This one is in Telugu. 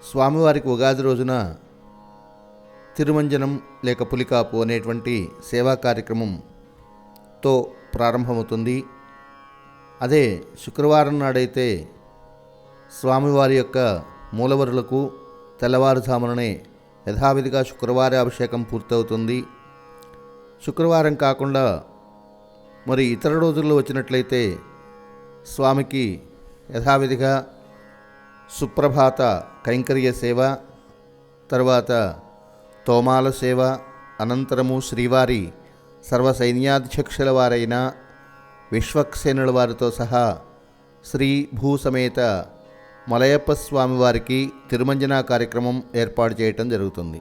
స్వామివారికి ఉగాది రోజున తిరుమంజనం లేక పులికాపు అనేటువంటి సేవా కార్యక్రమంతో ప్రారంభమవుతుంది. అదే శుక్రవారం నాడైతే స్వామివారి యొక్క మూలవరులకు తెల్లవారుజాముననే యథావిధిగా శుక్రవార అభిషేకం పూర్తవుతుంది. శుక్రవారం కాకుండా మరి ఇతర రోజుల్లో వచ్చినట్లయితే స్వామికి యథావిధిగా సుప్రభాత కైంకర్య సేవ, తర్వాత తోమాల సేవ, అనంతరము శ్రీవారి సర్వసైన్యాధ్యక్షుల వారైన విశ్వక్సేనుల వారితో సహా శ్రీ భూసమేత మలయప్ప స్వామివారికి తిరుమంజన కార్యక్రమం ఏర్పాటు చేయటం జరుగుతుంది.